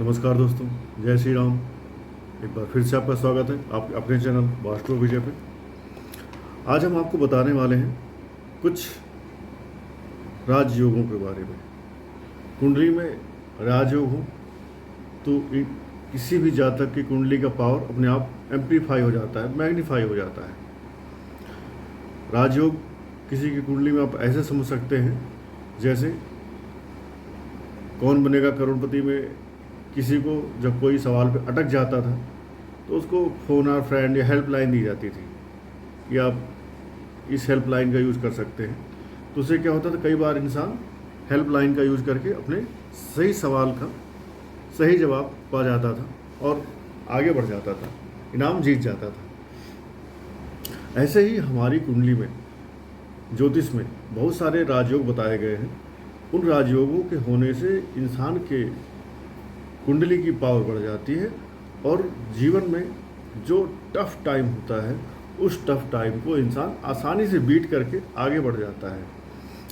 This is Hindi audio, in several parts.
नमस्कार दोस्तों, जय श्री राम। एक बार फिर से आपका स्वागत है आप अपने चैनल वास्तु विजय पे। आज हम आपको बताने वाले हैं कुछ राजयोगों के बारे में। कुंडली में राजयोग हो तो किसी भी जातक की कुंडली का पावर अपने आप एम्पलीफाई हो जाता है, मैग्नीफाई हो जाता है। राजयोग किसी की कुंडली में आप ऐसे समझ सकते हैं जैसे कौन बनेगा करोड़पति में किसी को जब कोई सवाल पे अटक जाता था तो उसको फ़ोन और फ्रेंड या हेल्पलाइन दी जाती थी कि आप इस हेल्पलाइन का यूज़ कर सकते हैं। तो उससे क्या होता था, कई बार इंसान हेल्पलाइन का यूज़ करके अपने सही सवाल का सही जवाब पा जाता था और आगे बढ़ जाता था, इनाम जीत जाता था। ऐसे ही हमारी कुंडली में ज्योतिष में बहुत सारे राजयोग बताए गए हैं। उन राजयोगों के होने से इंसान के कुंडली की पावर बढ़ जाती है और जीवन में जो टफ टाइम होता है उस टफ टाइम को इंसान आसानी से बीट करके आगे बढ़ जाता है।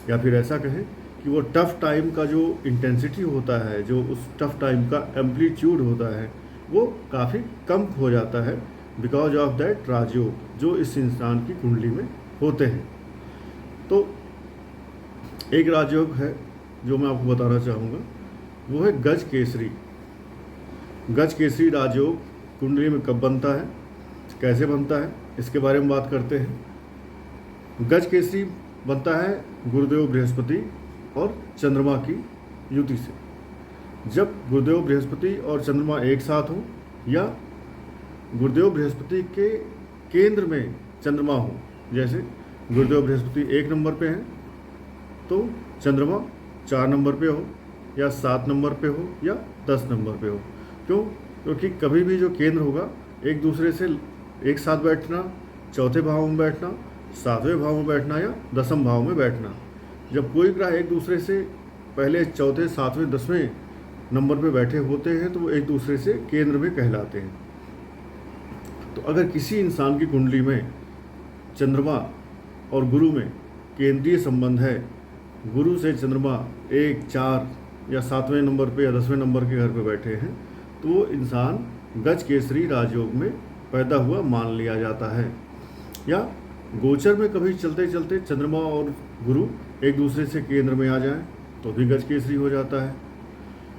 या फिर ऐसा कहें कि वो टफ टाइम का जो इंटेंसिटी होता है, जो उस टफ टाइम का एम्पलीट्यूड होता है, वो काफ़ी कम हो जाता है बिकॉज ऑफ दैट राजयोग जो इस इंसान की कुंडली में होते हैं। तो एक राजयोग है जो मैं आपको बताना चाहूँगा, वो है गज केसरी। गज केसरी राजयोग कुंडली में कब बनता है, कैसे बनता है, इसके बारे में बात करते हैं। गज केसरी बनता है गुरुदेव बृहस्पति और चंद्रमा की युति से। जब गुरुदेव बृहस्पति और चंद्रमा एक साथ हो या गुरुदेव बृहस्पति के केंद्र में चंद्रमा हो, जैसे गुरुदेव बृहस्पति 1 नंबर पे हैं तो चंद्रमा 4 नंबर पे हो या 7 नंबर पे हो या 10 नंबर पे हो। क्यों? क्योंकि कभी भी जो केंद्र होगा एक दूसरे से एक साथ बैठना, चौथे भाव में बैठना, 7वें भाव में बैठना या 10वें भाव में बैठना। जब कोई ग्रह एक दूसरे से पहले चौथे, 7वें, 10वें नंबर पे बैठे होते हैं तो वो एक दूसरे से केंद्र में कहलाते हैं। तो अगर किसी इंसान की कुंडली में चंद्रमा और गुरु में केंद्रीय संबंध है, गुरु से चंद्रमा 1, 4 या 7वें नंबर पे या 10वें नंबर के घर पे बैठे हैं तो वो इंसान गज केसरी राजयोग में पैदा हुआ मान लिया जाता है। या गोचर में कभी चलते चलते चंद्रमा और गुरु एक दूसरे से केंद्र में आ जाएं तो भी गज केसरी हो जाता है।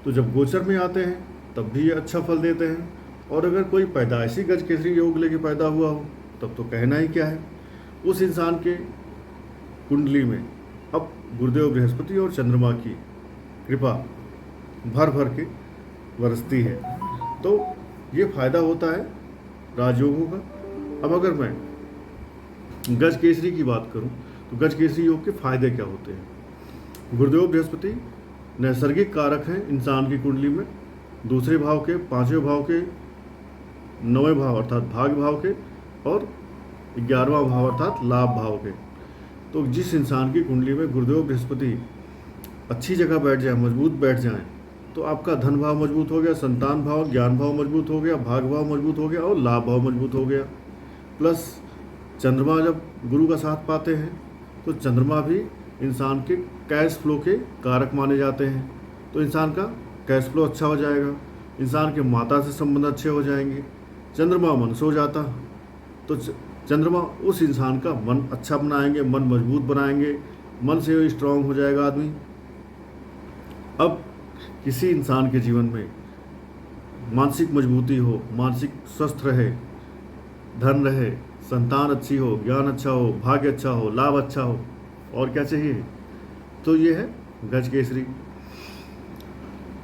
तो जब गोचर में आते हैं तब भी ये अच्छा फल देते हैं। और अगर कोई पैदाइशी गज केसरी योग लेके पैदा हुआ हो तब तो कहना ही क्या है। उस इंसान के कुंडली में अब गुरुदेव बृहस्पति और चंद्रमा की कृपा भर भर के बरसती है, तो ये फायदा होता है राजयोगों का। अब अगर मैं गज केसरी की बात करूं तो गज केसरी योग के फायदे क्या होते हैं। गुरुदेव बृहस्पति नैसर्गिक कारक हैं इंसान की कुंडली में, दूसरे भाव के, 5वें भाव के, 9वें भाव अर्थात भाग्य भाव के और 11वां भाव अर्थात लाभ भाव के। तो जिस इंसान की कुंडली में गुरुदेव बृहस्पति अच्छी जगह बैठ जाए, मजबूत बैठ जाए, तो आपका धन भाव मजबूत हो गया, संतान भाव, ज्ञान भाव मजबूत हो गया, भाग भाव मजबूत हो गया और लाभ भाव मजबूत हो गया। प्लस चंद्रमा जब गुरु का साथ पाते हैं तो चंद्रमा भी इंसान के कैश फ्लो के कारक माने जाते हैं। तो इंसान का कैश फ्लो अच्छा हो जाएगा, इंसान के माता से संबंध अच्छे हो जाएंगे। चंद्रमा मन से हो जाता तो चंद्रमा उस इंसान का मन अच्छा बनाएंगे, मन मजबूत बनाएंगे, मन से स्ट्रांग हो जाएगा आदमी। अब किसी इंसान के जीवन में मानसिक मजबूती हो, मानसिक स्वस्थ रहे, धन रहे, संतान अच्छी हो, ज्ञान अच्छा हो, भाग्य अच्छा हो, लाभ अच्छा हो, और क्या चाहिए, तो ये है गज केसरी।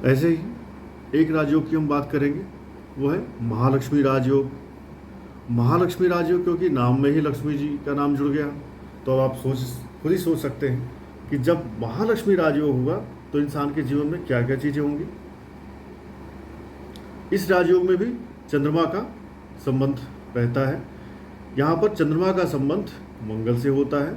ऐसे ही एक राजयोग की हम बात करेंगे, वो है महालक्ष्मी राजयोग। महालक्ष्मी राजयोग क्योंकि नाम में ही लक्ष्मी जी का नाम जुड़ गया, तो अब आप खुद ही सोच सकते हैं कि जब महालक्ष्मी राजयोग होगा तो इंसान के जीवन में क्या क्या चीज़ें होंगी। इस राजयोग में भी चंद्रमा का संबंध रहता है। यहाँ पर चंद्रमा का संबंध मंगल से होता है।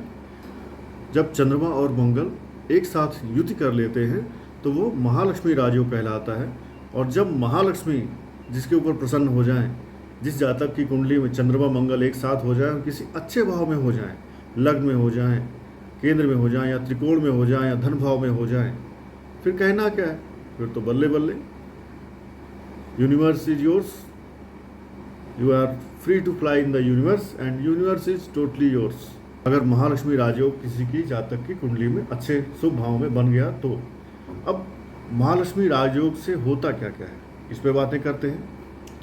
जब चंद्रमा और मंगल एक साथ युति कर लेते हैं तो वो महालक्ष्मी राजयोग कहलाता है। और जब महालक्ष्मी जिसके ऊपर प्रसन्न हो जाएं, जिस जातक की कुंडली में चंद्रमा मंगल एक साथ हो जाए और किसी अच्छे भाव में हो जाएं, लग्न में हो जाएं, केंद्र में हो जाएं या त्रिकोण में हो जाएं या धन भाव में हो जाएं, फिर कहना क्या है, फिर तो बल्ले बल्ले। Universe is yours, you are free to fly in the universe and universe is totally yours. अगर महालक्ष्मी राजयोग किसी की जातक की कुंडली में अच्छे शुभ भाव में बन गया तो अब महालक्ष्मी राजयोग से होता क्या क्या है, इस पे बातें करते हैं,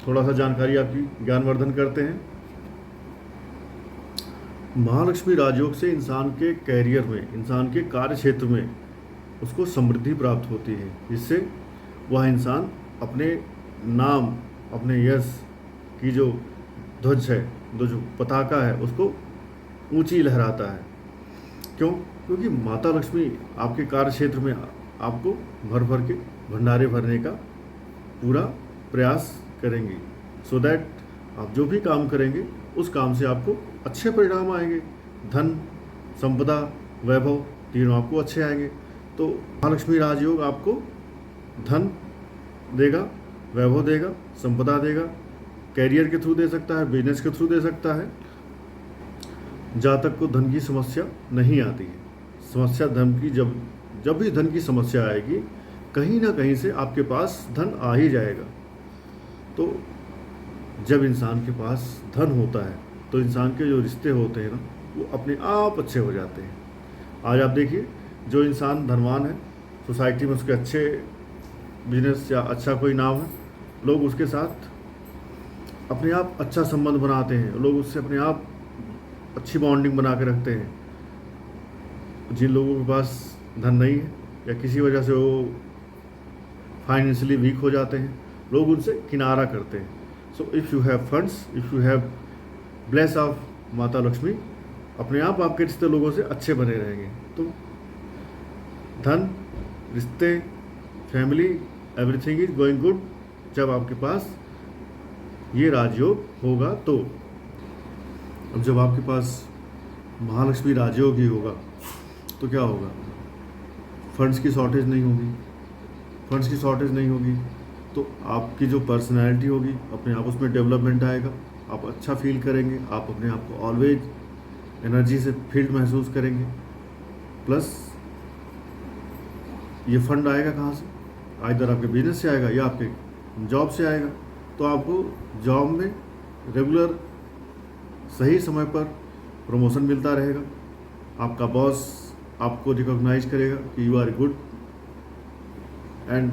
थोड़ा सा जानकारी आपकी ज्ञानवर्धन करते हैं। महालक्ष्मी राजयोग से इंसान के कैरियर में, इंसान के कार्य क्षेत्र में उसको समृद्धि प्राप्त होती है, जिससे वह इंसान अपने नाम, अपने यश की जो ध्वज है, जो पताका है, उसको ऊंची लहराता है। क्यों? क्योंकि माता लक्ष्मी आपके कार्य क्षेत्र में आपको भर भर के भंडारे भरने का पूरा प्रयास करेंगी, सो दैट आप जो भी काम करेंगे उस काम से आपको अच्छे परिणाम आएंगे। धन, संपदा, वैभव तीनों आपको अच्छे आएंगे। तो महालक्ष्मी राजयोग आपको धन देगा, वैभव देगा, संपदा देगा, कैरियर के थ्रू दे सकता है, बिजनेस के थ्रू दे सकता है। जातक को धन की समस्या नहीं आती है। समस्या धन की जब भी धन की समस्या आएगी, कहीं ना कहीं से आपके पास धन आ ही जाएगा। तो जब इंसान के पास धन होता है तो इंसान के जो रिश्ते होते हैं ना, वो अपने आप अच्छे हो जाते हैं। आज आप देखिए, जो इंसान धनवान है, सोसाइटी में उसके अच्छे बिजनेस या अच्छा कोई नाम है, लोग उसके साथ अपने आप अच्छा संबंध बनाते हैं, लोग उससे अपने आप अच्छी बॉन्डिंग बना के रखते हैं। जिन लोगों के पास धन नहीं है या किसी वजह से वो फाइनेंशियली वीक हो जाते हैं, लोग उनसे किनारा करते हैं। So if you have funds, if you have bless of माता लक्ष्मी, अपने आप आपके रिश्ते लोगों से अच्छे बने रहेंगे। तो धन, रिश्ते, family, everything is going good जब आपके पास ये राजयोग होगा। तो अब जब आपके पास महालक्ष्मी राजयोग ही होगा तो क्या होगा? फंड्स की शॉर्टेज नहीं होगी। फंड्स की शॉर्टेज नहीं होगी तो आपकी जो पर्सनैलिटी होगी, अपने आप उसमें डेवलपमेंट आएगा, आप अच्छा फील करेंगे, आप अपने आप को ऑलवेज एनर्जी से फील्ड महसूस करेंगे। प्लस ये फंड आएगा कहाँ से? आइदर आपके बिजनेस से आएगा या आपके जॉब से आएगा। तो आपको जॉब में रेगुलर सही समय पर प्रमोशन मिलता रहेगा, आपका बॉस आपको रिकॉग्नाइज करेगा कि you are good and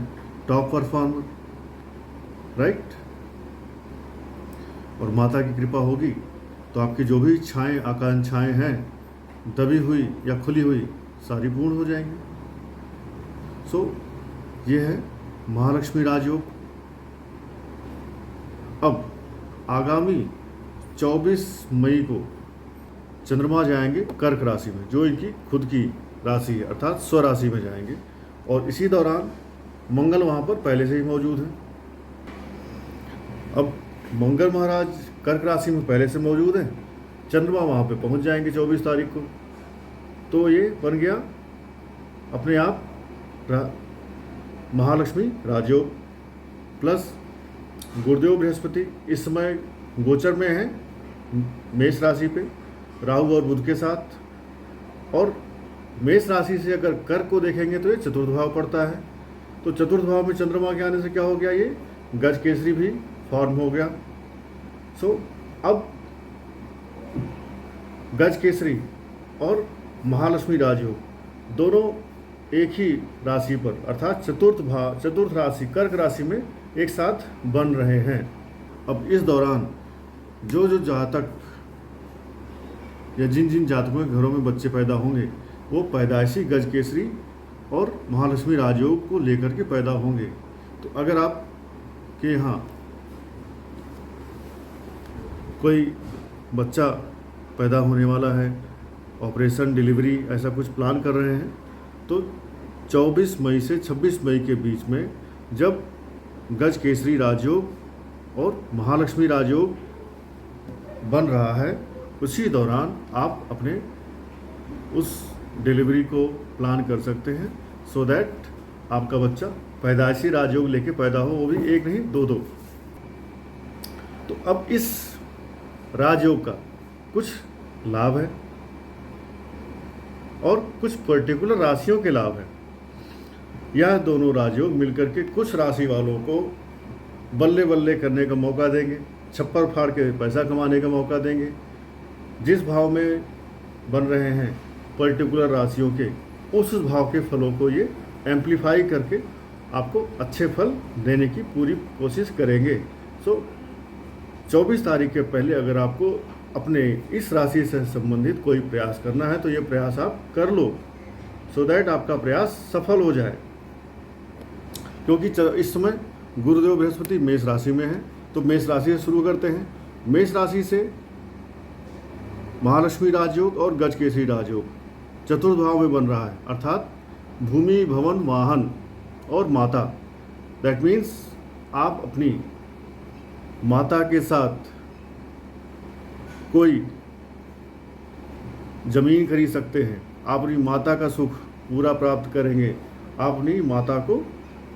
top performer, right. और माता की कृपा होगी तो आपकी जो भी इच्छाएं, आकांक्षाएं हैं, दबी हुई या खुली हुई, सारी पूर्ण हो जाएंगी। सो ये है महालक्ष्मी राजयोग। अब आगामी 24 मई को चंद्रमा जाएंगे कर्क राशि में, जो इनकी खुद की राशि है, अर्थात स्वराशि में जाएंगे। और इसी दौरान मंगल वहाँ पर पहले से ही मौजूद है। अब मंगल महाराज कर्क राशि में पहले से मौजूद हैं, चंद्रमा वहाँ पे पहुँच जाएंगे 24 तारीख को। तो ये बन गया अपने आप महालक्ष्मी राजयोग। प्लस गुरुदेव बृहस्पति इस समय गोचर में है मेष राशि पे, राहु और बुध के साथ। और मेष राशि से अगर कर्क को देखेंगे तो ये चतुर्थ भाव पड़ता है। तो चतुर्थ भाव में चंद्रमा के आने से क्या हो गया? ये गज केसरी भी फॉर्म हो गया। सो अब गज केसरी और महालक्ष्मी राजयोग दोनों एक ही राशि पर, अर्थात चतुर्थ राशि कर्क राशि में एक साथ बन रहे हैं। अब इस दौरान जो जातक या जिन जातकों के घरों में बच्चे पैदा होंगे, वो पैदाइशी गज केसरी और महालक्ष्मी राजयोग को लेकर के पैदा होंगे। तो अगर आप के यहाँ कोई बच्चा पैदा होने वाला है, ऑपरेशन, डिलीवरी, ऐसा कुछ प्लान कर रहे हैं, तो 24 मई से 26 मई के बीच में जब गज केसरी राजयोग और महालक्ष्मी राजयोग बन रहा है, उसी दौरान आप अपने उस डिलीवरी को प्लान कर सकते हैं, सो दैट आपका बच्चा पैदाइशी राजयोग लेके पैदा हो, वो भी एक नहीं दो। तो अब इस राजयोग का कुछ लाभ है और कुछ पर्टिकुलर राशियों के लाभ है। यह दोनों राजयोग मिलकर के कुछ राशि वालों को बल्ले बल्ले करने का मौका देंगे, छप्पर फाड़ के पैसा कमाने का मौका देंगे। जिस भाव में बन रहे हैं पर्टिकुलर राशियों के, उस भाव के फलों को ये एम्पलीफाई करके आपको अच्छे फल देने की पूरी कोशिश करेंगे। सो 24 तारीख के पहले अगर आपको अपने इस राशि से संबंधित कोई प्रयास करना है तो ये प्रयास आप कर लो, सो दैट आपका प्रयास सफल हो जाए। क्योंकि इस समय गुरुदेव बृहस्पति मेष राशि में है, तो मेष राशि से शुरू करते हैं। मेष राशि से महालक्ष्मी राजयोग और गजकेसरी राजयोग चतुर्थ भाव में बन रहा है, अर्थात भूमि, भवन, वाहन और माता। दैट मीन्स आप अपनी माता के साथ कोई जमीन खरीद सकते हैं, आप अपनी माता का सुख पूरा प्राप्त करेंगे, आप अपनी माता को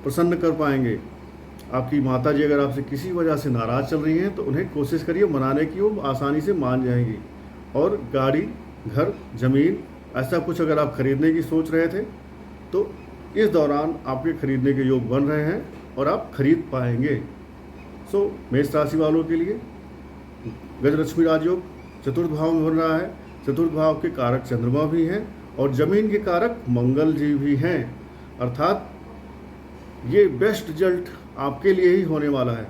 प्रसन्न कर पाएंगे। आपकी माता जी अगर आपसे किसी वजह से नाराज़ चल रही हैं तो उन्हें कोशिश करिए मनाने की, वो आसानी से मान जाएंगी। और गाड़ी, घर, ज़मीन ऐसा कुछ अगर आप खरीदने की सोच रहे थे तो इस दौरान आपके खरीदने के योग बन रहे हैं और आप खरीद पाएंगे। सो मेष राशि वालों के लिए गजलक्ष्मी राजयोग चतुर्थ भाव में बन रहा है। चतुर्थ भाव के कारक चंद्रमा भी हैं और जमीन के कारक मंगल जी भी हैं, अर्थात ये बेस्ट रिजल्ट आपके लिए ही होने वाला है।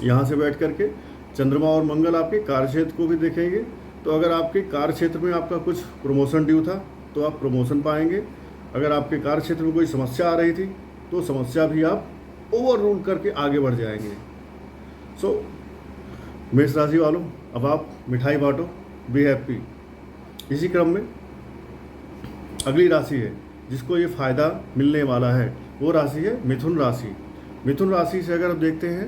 यहाँ से बैठ करके चंद्रमा और मंगल आपके कार्यक्षेत्र को भी देखेंगे, तो अगर आपके कार्यक्षेत्र में आपका कुछ प्रमोशन ड्यू था तो आप प्रमोशन पाएंगे। अगर आपके कार्यक्षेत्र में कोई समस्या आ रही थी तो समस्या भी आप ओवर रूल करके आगे बढ़ जाएंगे। सो मेष राशि वालों, अब आप मिठाई बांटो, बी हैप्पी। इसी क्रम में अगली राशि है जिसको ये फ़ायदा मिलने वाला है, वो राशि है मिथुन राशि। मिथुन राशि से अगर आप देखते हैं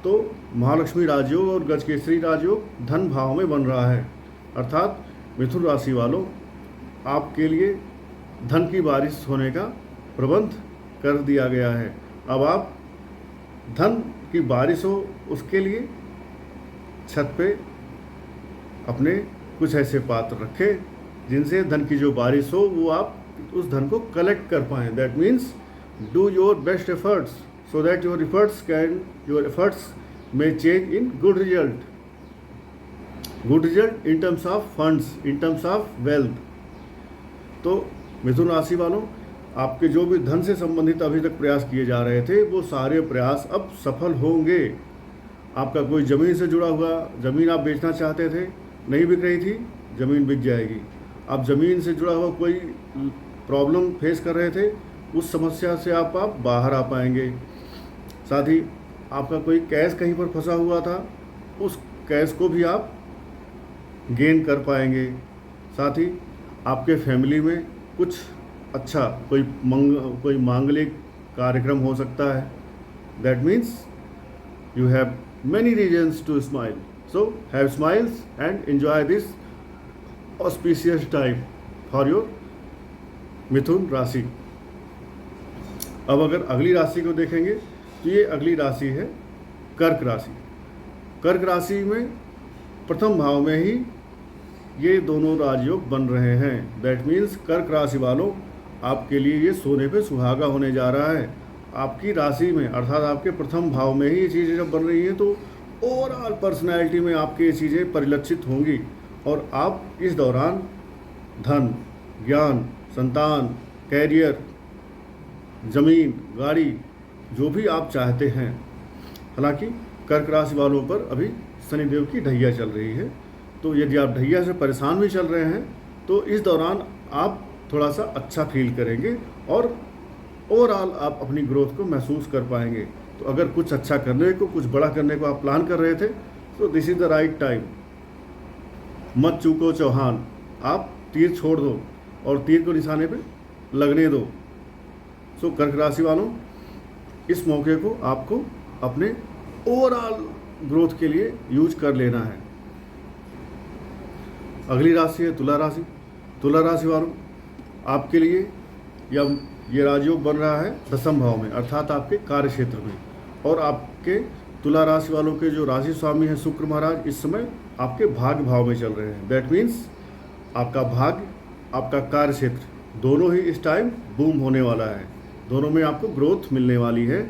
तो महालक्ष्मी राजयोग और गजकेसरी राजयोग धन भाव में बन रहा है, अर्थात मिथुन राशि वालों, आपके लिए धन की बारिश होने का प्रबंध कर दिया गया है। अब आप धन की बारिश हो उसके लिए छत पे अपने कुछ ऐसे पात्र रखें जिनसे धन की जो बारिश हो वो आप उस धन को कलेक्ट कर पाएँ। That means do your best efforts so that your efforts may change in good result in terms of funds, in terms of wealth। तो मिथुन राशि वालों, आपके जो भी धन से संबंधित अभी तक प्रयास किए जा रहे थे वो सारे प्रयास अब सफल होंगे। आपका कोई ज़मीन से जुड़ा हुआ, ज़मीन आप बेचना चाहते थे, नहीं बिक रही थी, ज़मीन बिक जाएगी। आप ज़मीन से जुड़ा हुआ कोई प्रॉब्लम फेस कर रहे थे, उस समस्या से आप बाहर आ पाएंगे। साथ ही आपका कोई कैश कहीं पर फंसा हुआ था, उस कैश को भी आप गेन कर पाएंगे। साथ ही आपके फैमिली में कुछ अच्छा कोई मांगलिक कार्यक्रम हो सकता है। That means you have many reasons to smile, so have smiles and enjoy this auspicious time for your Mithun rashi. अब अगर अगली राशि को देखेंगे तो ये अगली राशि है कर्क राशि। कर्क राशि में प्रथम भाव में ही ये दोनों राजयोग बन रहे हैं। दैट मीन्स कर्क राशि वालों, आपके लिए ये सोने पे सुहागा होने जा रहा है। आपकी राशि में अर्थात आपके प्रथम भाव में ही ये चीज़ें जब बन रही हैं तो ओवरऑल पर्सनैलिटी में आपकी ये चीज़ें परिलक्षित होंगी और आप इस दौरान धन, ज्ञान, संतान, कैरियर, ज़मीन, गाड़ी जो भी आप चाहते हैं। हालांकि कर्क राशि वालों पर अभी शनिदेव की ढैया चल रही है, तो यदि आप ढैया से परेशान भी चल रहे हैं तो इस दौरान आप थोड़ा सा अच्छा फील करेंगे और ओवरऑल आप अपनी ग्रोथ को महसूस कर पाएंगे। तो अगर कुछ अच्छा करने को, कुछ बड़ा करने को आप प्लान कर रहे थे तो this is the right time. मत चूको चौहान, आप तीर छोड़ दो और तीर को निशाने पे लगने दो। सो कर्क राशि वालों, इस मौके को आपको अपने ओवरऑल ग्रोथ के लिए यूज कर लेना है। अगली राशि है तुला राशि। तुला राशि वालों, आपके लिए ये राजयोग बन रहा है दसम भाव में, अर्थात आपके कार्य क्षेत्र में। और आपके तुला राशि वालों के जो राशि स्वामी हैं शुक्र महाराज, इस समय आपके भाग्य भाव में चल रहे हैं। दैट मीन्स आपका भाग्य, आपका कार्य क्षेत्र दोनों ही इस टाइम बूम होने वाला है, दोनों में आपको ग्रोथ मिलने वाली है।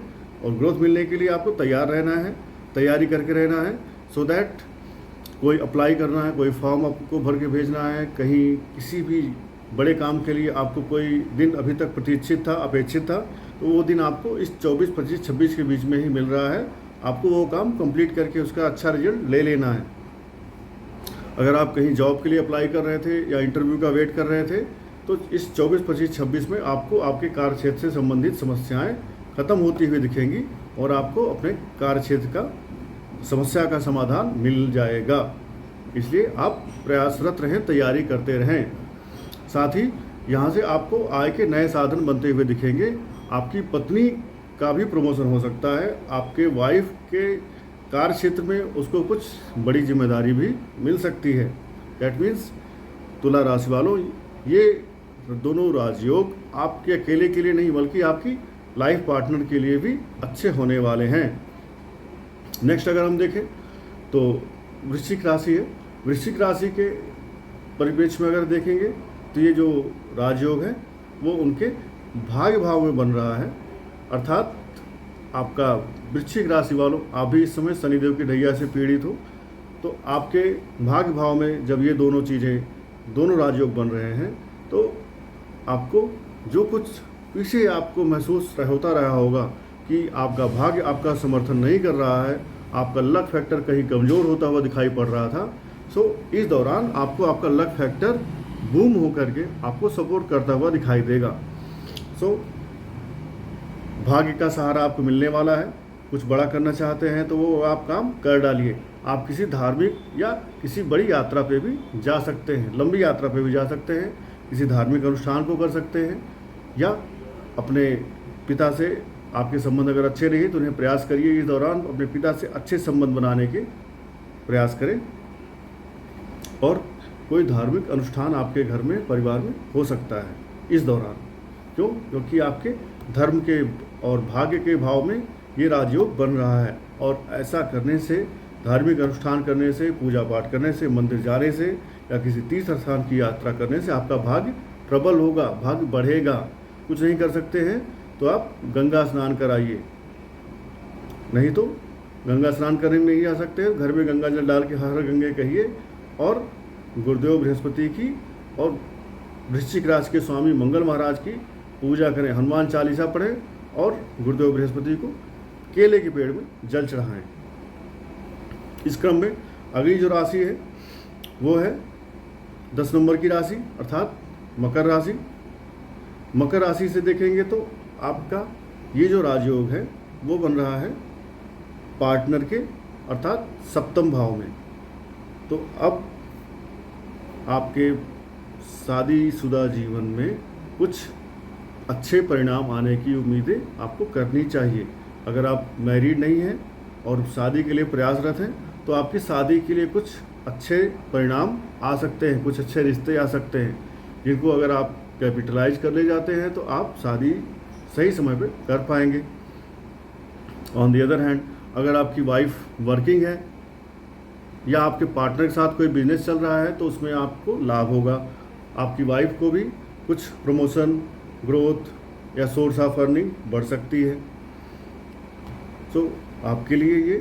और ग्रोथ मिलने के लिए आपको तैयार रहना है, तैयारी करके रहना है, सो दैट कोई अप्लाई करना है, कोई फॉर्म आपको भर के भेजना है, कहीं किसी भी बड़े काम के लिए आपको कोई दिन अभी तक प्रतीक्षित था, अपेक्षित था, तो वो दिन आपको इस 24, 25, 26 के बीच में ही मिल रहा है। आपको वो काम कंप्लीट करके उसका अच्छा रिजल्ट ले लेना है। अगर आप कहीं जॉब के लिए अप्लाई कर रहे थे या इंटरव्यू का वेट कर रहे थे, तो इस 24, 25, 26 में आपको आपके कार्य क्षेत्र से संबंधित समस्याएं खत्म होती हुई दिखेंगी और आपको अपने कार्य क्षेत्र का समस्या का समाधान मिल जाएगा। इसलिए आप प्रयासरत रहें, तैयारी करते रहें। साथ ही यहाँ से आपको आय के नए साधन बनते हुए दिखेंगे। आपकी पत्नी का भी प्रमोशन हो सकता है, आपके वाइफ के कार्य क्षेत्र में उसको कुछ बड़ी जिम्मेदारी भी मिल सकती है। दैट मीन्स तुला राशि वालों, ये दोनों राजयोग आपके अकेले के लिए नहीं बल्कि आपकी लाइफ पार्टनर के लिए भी अच्छे होने वाले हैं। नेक्स्ट अगर हम देखें तो वृश्चिक राशि है। वृश्चिक राशि के परिप्रेक्ष्य में अगर देखेंगे तो ये जो राजयोग है वो उनके भाग्य भाव में बन रहा है, अर्थात आपका वृश्चिक राशि वालों, आप भी इस समय शनिदेव की ढैया से पीड़ित हो, तो आपके भाग्य भाव में जब ये दोनों चीज़ें, दोनों राजयोग बन रहे हैं, तो आपको जो कुछ पीछे आपको महसूस होता रहा होगा कि आपका भाग्य आपका समर्थन नहीं कर रहा है, आपका लक फैक्टर कहीं कमज़ोर होता हुआ दिखाई पड़ रहा था, सो इस दौरान आपको आपका लक फैक्टर बूम होकर के आपको सपोर्ट करता हुआ दिखाई देगा। सो भाग्य का सहारा आपको मिलने वाला है। कुछ बड़ा करना चाहते हैं तो वो आप काम कर डालिए। आप किसी धार्मिक या किसी बड़ी यात्रा पे भी जा सकते हैं, लंबी यात्रा पे भी जा सकते हैं, किसी धार्मिक अनुष्ठान को कर सकते हैं, या अपने पिता से आपके संबंध अगर अच्छे रहे तो उन्हें प्रयास करिए, इस दौरान अपने पिता से अच्छे संबंध बनाने के प्रयास करें। और कोई धार्मिक अनुष्ठान आपके घर में, परिवार में हो सकता है इस दौरान। क्यों? क्योंकि आपके धर्म के और भाग्य के भाव में ये राजयोग बन रहा है, और ऐसा करने से, धार्मिक अनुष्ठान करने से, पूजा पाठ करने से, मंदिर जाने से या किसी तीर्थ स्थान की यात्रा करने से आपका भाग्य प्रबल होगा, भाग्य बढ़ेगा। कुछ नहीं कर सकते हैं तो आप गंगा स्नान कराइए, नहीं तो गंगा स्नान करने नहीं जा सकते हैं, घर में गंगा जल डाल के हर गंगे कहिए, और गुरुदेव बृहस्पति की और वृश्चिक राशि के स्वामी मंगल महाराज की पूजा करें, हनुमान चालीसा पढ़ें और गुरुदेव बृहस्पति को केले के पेड़ में जल चढ़ाएं। इस क्रम में अगली जो राशि है वो है 10 नंबर की राशि, अर्थात मकर राशि। मकर राशि से देखेंगे तो आपका ये जो राजयोग है वो बन रहा है पार्टनर के, अर्थात सप्तम भाव में। तो अब आपके शादीशुदा जीवन में कुछ अच्छे परिणाम आने की उम्मीदें आपको करनी चाहिए। अगर आप मैरिड नहीं हैं और शादी के लिए प्रयासरत हैं तो आपकी शादी के लिए कुछ अच्छे परिणाम आ सकते हैं, कुछ अच्छे रिश्ते आ सकते हैं, जिनको अगर आप कैपिटलाइज कर ले जाते हैं तो आप शादी सही समय पे कर पाएंगे। ऑन दी अदर हैंड, अगर आपकी वाइफ वर्किंग है या आपके पार्टनर के साथ कोई बिजनेस चल रहा है तो उसमें आपको लाभ होगा। आपकी वाइफ को भी कुछ प्रमोशन, ग्रोथ या सोर्स ऑफ अर्निंग बढ़ सकती है। सो आपके लिए ये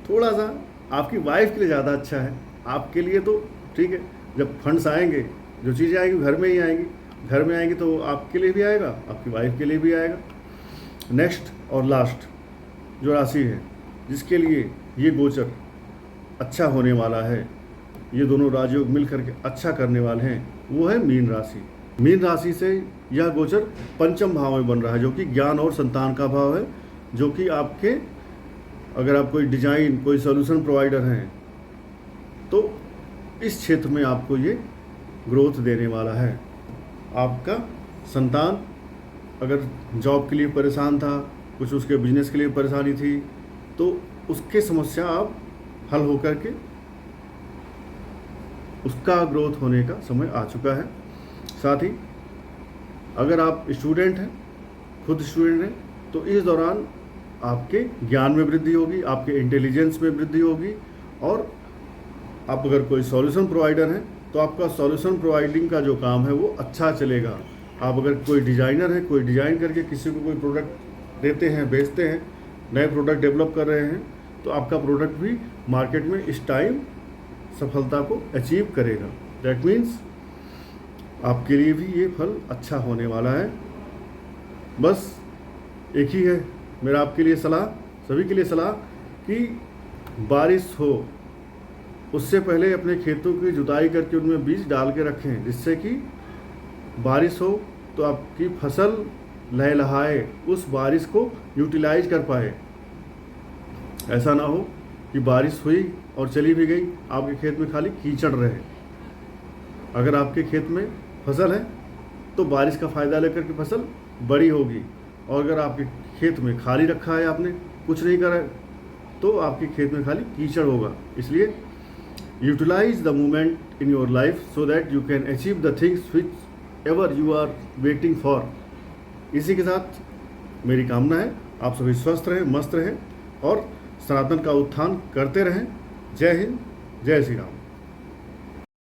थोड़ा सा, आपकी वाइफ के लिए ज़्यादा अच्छा है। आपके लिए तो ठीक है, जब फंड्स आएंगे, जो चीज़ें आएंगी घर में ही आएंगी, घर में आएंगी तो आपके लिए भी आएगा, आपकी वाइफ के लिए भी आएगा। नेक्स्ट और लास्ट जो राशि है जिसके लिए ये गोचर अच्छा होने वाला है, ये दोनों राजयोग मिल करके अच्छा करने वाले हैं, वो है मीन राशि। मीन राशि से यह गोचर पंचम भाव में बन रहा है, जो कि ज्ञान और संतान का भाव है, जो कि आपके, अगर आप कोई डिजाइन, कोई सॉल्यूशन प्रोवाइडर हैं तो इस क्षेत्र में आपको ये ग्रोथ देने वाला है। आपका संतान अगर जॉब के लिए परेशान था, कुछ उसके बिजनेस के लिए परेशानी थी, तो उसके समस्या आप हल होकर के उसका ग्रोथ होने का समय आ चुका है। साथ ही अगर आप स्टूडेंट हैं, खुद स्टूडेंट हैं, तो इस दौरान आपके ज्ञान में वृद्धि होगी, आपके इंटेलिजेंस में वृद्धि होगी, और आप अगर कोई सॉल्यूशन प्रोवाइडर हैं तो आपका सॉल्यूशन प्रोवाइडिंग का जो काम है वो अच्छा चलेगा। आप अगर कोई डिज़ाइनर है, कोई डिज़ाइन करके किसी को कोई प्रोडक्ट देते हैं, बेचते हैं, नए प्रोडक्ट डेवलप कर रहे हैं, तो आपका प्रोडक्ट भी मार्केट में इस टाइम सफलता को अचीव करेगा। दैट मीन्स आपके लिए भी ये फल अच्छा होने वाला है। बस एक ही है मेरा आपके लिए सलाह, सभी के लिए सलाह, कि बारिश हो उससे पहले अपने खेतों की जुताई करके उनमें बीज डाल के रखें, जिससे कि बारिश हो तो आपकी फसल लहलहाए, उस बारिश को यूटिलाइज कर पाए। ऐसा ना हो कि बारिश हुई और चली भी गई, आपके खेत में खाली कीचड़ रहे। अगर आपके खेत में फसल है तो बारिश का फ़ायदा लेकर के फसल बड़ी होगी, और अगर आपके खेत में खाली रखा है, आपने कुछ नहीं करा, तो आपके खेत में खाली कीचड़ होगा। इसलिए utilize the moment in your life so that you can achieve the things whichever you are waiting for. इसी के साथ मेरी कामना है आप सभी स्वस्थ रहें, मस्त रहें और सनातन का उत्थान करते रहें। जय हिंद, जय श्री राम।